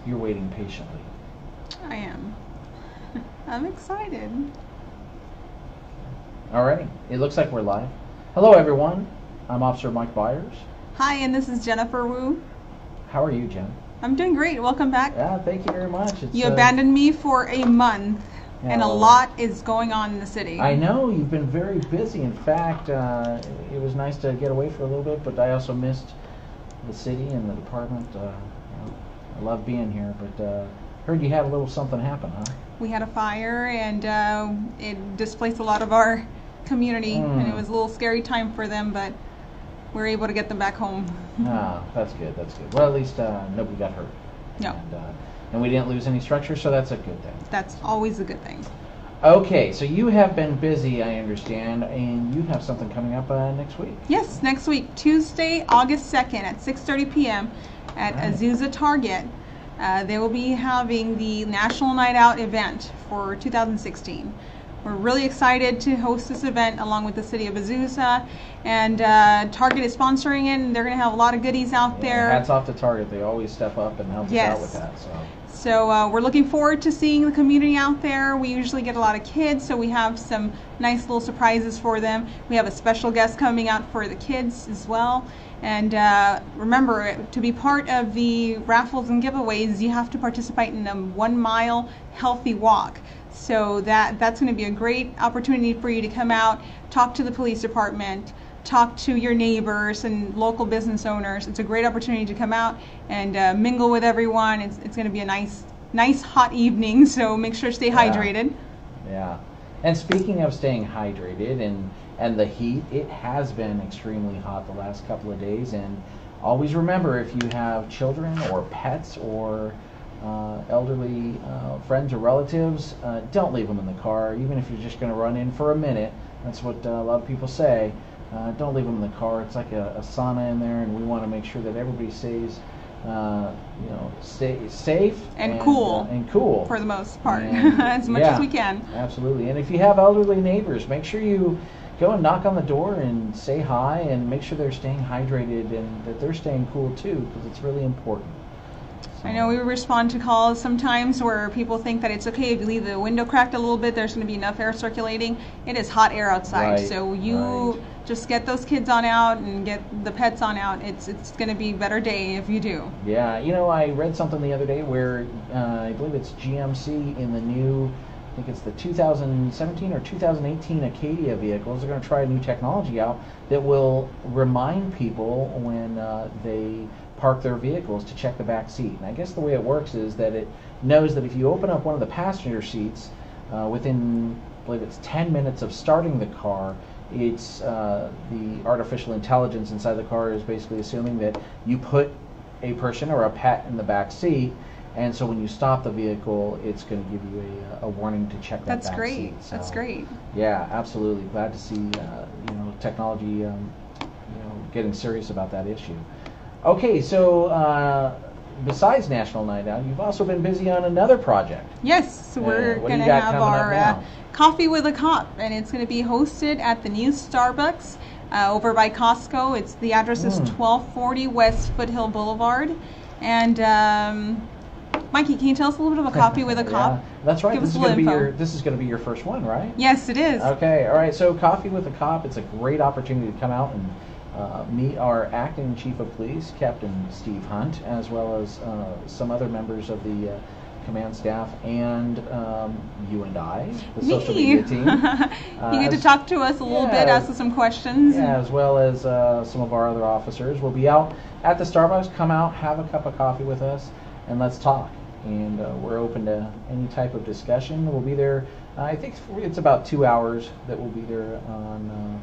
you're waiting patiently. I am. I'm excited. Alrighty, it looks like we're live. Hello everyone, I'm Officer Mike Byers. Hi, and this is Jennifer Wu. How are you, Jen? I'm doing great. Welcome back. Yeah, thank you very much. You abandoned me for a month, and a lot is going on in the city. I know, you've been very busy. In fact, it was nice to get away for a little bit, but I also missed the city and the department. I love being here, but heard you had a little something happen, huh? We had a fire, and it displaced a lot of our community, and it was a little scary time for them, but we were able to get them back home. Ah, that's good, that's good. Well, at least nobody got hurt. No. And we didn't lose any structure, so that's a good thing. That's always a good thing. Okay, so you have been busy, I understand, and you have something coming up next week. Yes, next week, Tuesday, August 2nd at 6:30 p.m. at Azusa Target. They will be having the National Night Out event for 2016. We're really excited to host this event along with the city of Azusa, and Target is sponsoring it, and they're going to have a lot of goodies out there. Hats off to Target. They always step up and help us out with that. So we're looking forward to seeing the community out there. We usually get a lot of kids, so we have some nice little surprises for them. We have a special guest coming out for the kids as well. And remember, to be part of the raffles and giveaways, you have to participate in a 1 mile healthy walk. So that's going to be a great opportunity for you to come out, talk to the police department, talk to your neighbors and local business owners. It's a great opportunity to come out and mingle with everyone. It's going to be a nice hot evening, so make sure to stay hydrated. Yeah. And speaking of staying hydrated and the heat, it has been extremely hot the last couple of days. And always remember, if you have children or pets or elderly friends or relatives, don't leave them in the car, even if you're just going to run in for a minute. That's what a lot of people say. Don't leave them in the car. It's like a sauna in there, and we want to make sure that everybody stays, stay safe and cool. And cool for the most part, as much as we can. Absolutely. And if you have elderly neighbors, make sure you go and knock on the door and say hi, and make sure they're staying hydrated and that they're staying cool too, because it's really important. I know we respond to calls sometimes where people think that it's okay if you leave the window cracked a little bit, there's going to be enough air circulating. It is hot air outside, so you just get those kids on out and get the pets on out. It's going to be a better day if you do. Yeah, I read something the other day where I believe it's GMC in the new, I think it's the 2017 or 2018 Acadia vehicles. They're going to try a new technology out that will remind people when they park their vehicles to check the back seat. And I guess the way it works is that it knows that if you open up one of the passenger seats within, I believe it's 10 minutes of starting the car, it's the artificial intelligence inside the car is basically assuming that you put a person or a pet in the back seat, and so when you stop the vehicle, it's going to give you a warning to check that back seat. So, that's great. Yeah, absolutely. Glad to see technology getting serious about that issue. Okay, so besides National Night Out, you've also been busy on another project. Yes, so we're going to have our Coffee with a Cop, and it's going to be hosted at the new Starbucks over by Costco. The address is 1240 West Foothill Boulevard. And Mikey, can you tell us a little bit of a Coffee with a Cop? That's right. Give us a little info. This is going to be your first one, right? Yes, it is. Okay, all right. So Coffee with a Cop, it's a great opportunity to come out and meet our acting chief of police, Captain Steve Hunt, as well as some other members of the command staff, and you and I, the social media team. You get to talk to us a little bit, ask us some questions. Yeah, as well as some of our other officers. We'll be out at the Starbucks. Come out, have a cup of coffee with us, and let's talk. And we're open to any type of discussion. We'll be there, I think it's about 2 hours that we'll be there on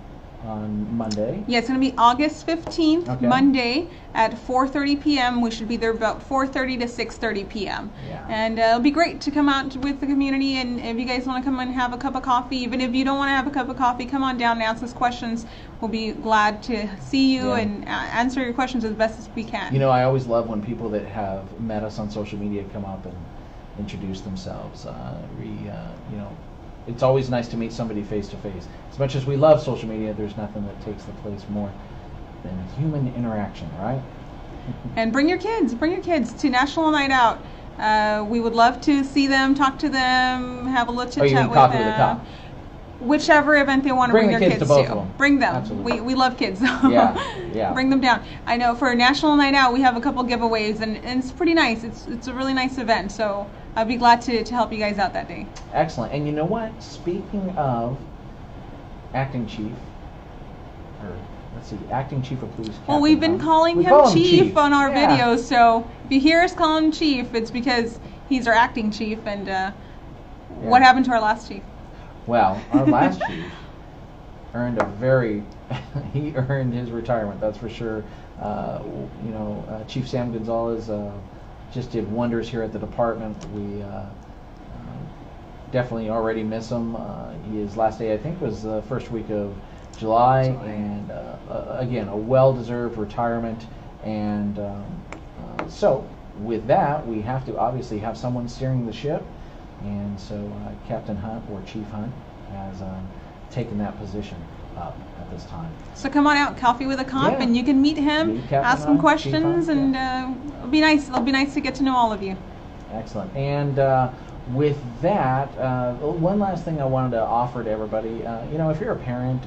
Monday. Yeah, it's going to be August 15th, Monday at 4:30 p.m. We should be there about 4:30 to 6:30 p.m. Yeah. And it'll be great to come out with the community, and if you guys want to come and have a cup of coffee, even if you don't want to have a cup of coffee, come on down and ask us questions. We'll be glad to see you and answer your questions as best as we can. I always love when people that have met us on social media come up and introduce themselves. It's always nice to meet somebody face to face. As much as we love social media, there's nothing that takes the place more than human interaction, right? And bring your kids to National Night Out. We would love to see them, talk to them, have a little chit Oh, you chat mean with coffee them. with a cup? Whichever event they want to Bring bring the their kids kids to both of them. Bring them. Absolutely. We love kids. Yeah. Bring them down. I know for National Night Out we have a couple giveaways and it's pretty nice. It's a really nice event. So I'd be glad to help you guys out that day. Excellent. And you know what? Speaking of acting chief, or let's see, acting chief of police. Well, we've been calling him Chief on our videos. So if you hear us call him Chief, it's because he's our acting chief. And what happened to our last chief? Well, our last chief earned he earned his retirement, that's for sure. Chief Sam Gonzalez just did wonders here at the department. We definitely already miss him. His last day, I think, was the first week of July, and again, a well-deserved retirement. And so, with that, we have to obviously have someone steering the ship. And so Captain Hunt, or Chief Hunt, has taken that position up at this time. So come on out, Coffee with a Cop, and you can meet him, ask him questions, and it'll be nice. It'll be nice to get to know all of you. Excellent. And with that, one last thing I wanted to offer to everybody. If you're a parent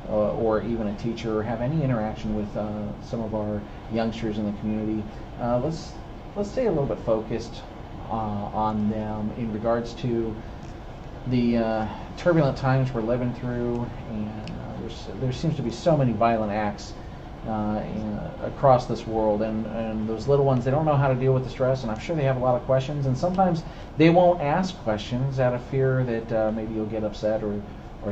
or even a teacher, or have any interaction with some of our youngsters in the community, let's stay a little bit focused on them in regards to the turbulent times we're living through, and there seems to be so many violent acts across this world, and those little ones, they don't know how to deal with the stress, and I'm sure they have a lot of questions, and sometimes they won't ask questions out of fear that maybe you'll get upset or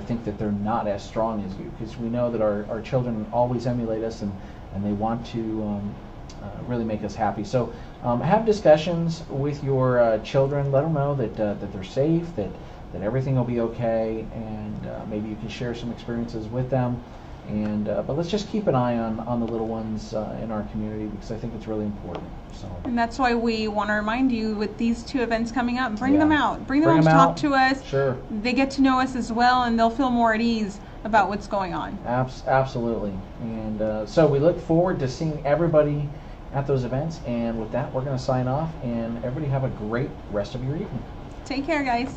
think that they're not as strong as you, because we know that our children always emulate us, and they want to really make us happy. So have discussions with your children. Let them know that they're safe, that everything will be okay, and maybe you can share some experiences with them. And but let's just keep an eye on the little ones in our community, because I think it's really important. So. And that's why we want to remind you with these two events coming up, bring them out. Bring them out to talk to us. Sure. They get to know us as well, and they'll feel more at ease about what's going on. Absolutely. And so we look forward to seeing everybody at those events. And with that, we're going to sign off, and everybody have a great rest of your evening. Take care, guys.